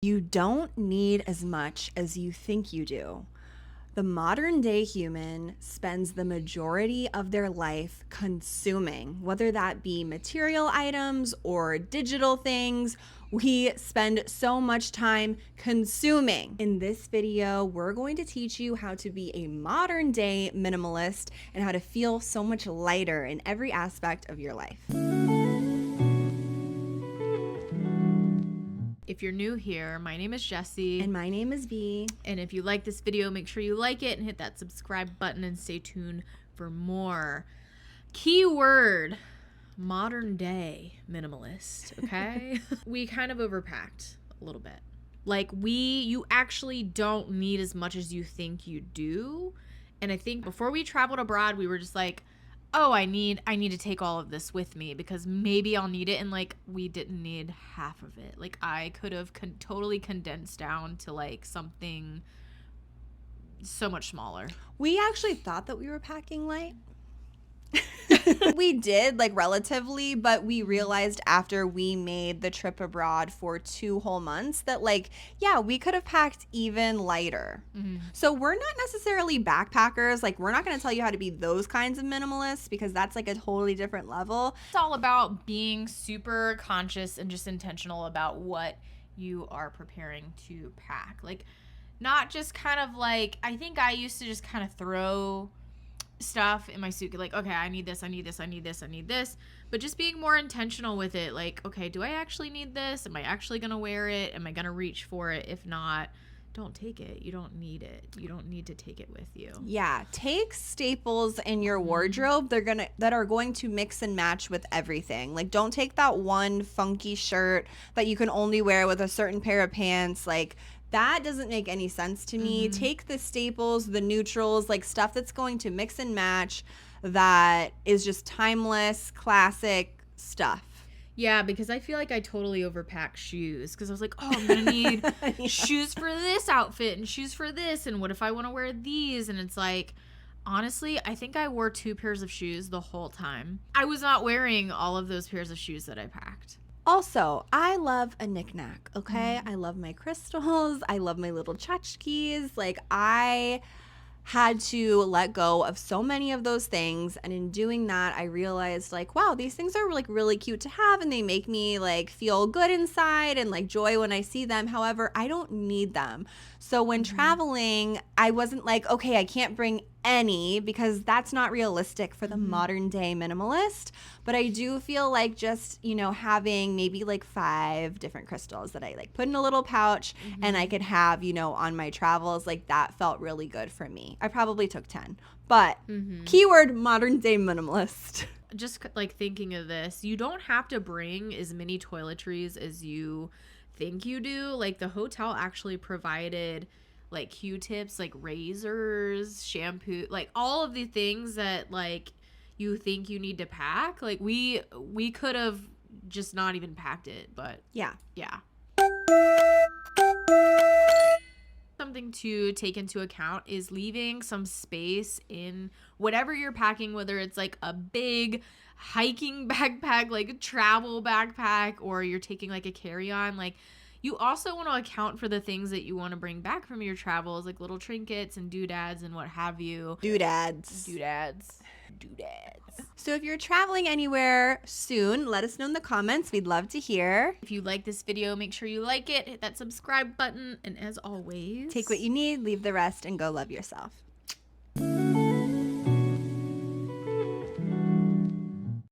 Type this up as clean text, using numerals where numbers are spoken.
You don't need as much as you think you do. The modern day human spends the majority of their life consuming, whether that be material items or digital things. We spend so much time consuming. In this video, we're going to teach you how to be a modern day minimalist and how to feel so much lighter in every aspect of your life. If you're new here, my name is Jessy. And my name is B. And if you like this video, make sure you like it and hit that subscribe button and stay tuned for more. Keyword, modern day minimalist, okay? We kind of overpacked a little bit. Like you actually don't need as much as you think you do. And I think before we traveled abroad, we were just like, oh, I need to take all of this with me because maybe I'll need it. And like, we didn't need half of it. Like I could have totally condensed down to like something so much smaller. We actually thought that we were packing light. We did, like, relatively, but we realized after we made the trip abroad for 2 whole months that, like, yeah, we could have packed even lighter. Mm-hmm. So we're not necessarily backpackers. Like, we're not going to tell you how to be those kinds of minimalists because that's like a totally different level. It's all about being super conscious and just intentional about what you are preparing to pack. Like, not just kind of like, I think I used to just kind of throw stuff in my suitcase, like, okay, I need this, but just being more intentional with it, like, okay, do I actually need this? Am I actually gonna wear it? Am I gonna reach for it? If not, don't take it. You don't need it. You don't need to take it with you. Yeah, take staples in your wardrobe that are going to mix and match with everything. Like, don't take that one funky shirt that you can only wear with a certain pair of pants. Like, that doesn't make any sense to me. Mm-hmm. Take the staples, the neutrals, like stuff that's going to mix and match, that is just timeless, classic stuff. Yeah, because I feel like I totally overpacked shoes because I was like, oh, I'm going to need Yeah. shoes for this outfit and shoes for this. And what if I want to wear these? And it's like, honestly, I think I wore 2 pairs of shoes the whole time. I was not wearing all of those pairs of shoes that I packed. Also, I love a knickknack, okay? I love my crystals. I love my little tchotchkes. Like, I had to let go of so many of those things, and in doing that, I realized, like, wow, these things are like really cute to have, and they make me like feel good inside and like joy when I see them. However, I don't need them. So when traveling, I wasn't like, okay, I can't bring any because that's not realistic for the modern day minimalist. But I do feel like just, having maybe like 5 different crystals that I like put in a little pouch and I could have, on my travels, like that felt really good for me. I probably took 10, but keyword modern day minimalist. Just like thinking of this, you don't have to bring as many toiletries as you think you do. Like the hotel actually provided like Q-tips, like razors, shampoo, like all of the things that like you think you need to pack. Like we could have just not even packed it, but yeah. Something to take into account is leaving some space in whatever you're packing, whether it's like a big hiking backpack, like a travel backpack, or you're taking like a carry-on. Like, you also want to account for the things that you want to bring back from your travels, like little trinkets and doodads and what have you. Doodads. So if you're traveling anywhere soon, let us know in the comments. We'd love to hear. If you like this video, make sure you like it, hit that subscribe button, and as always, take what you need, leave the rest, and go love yourself.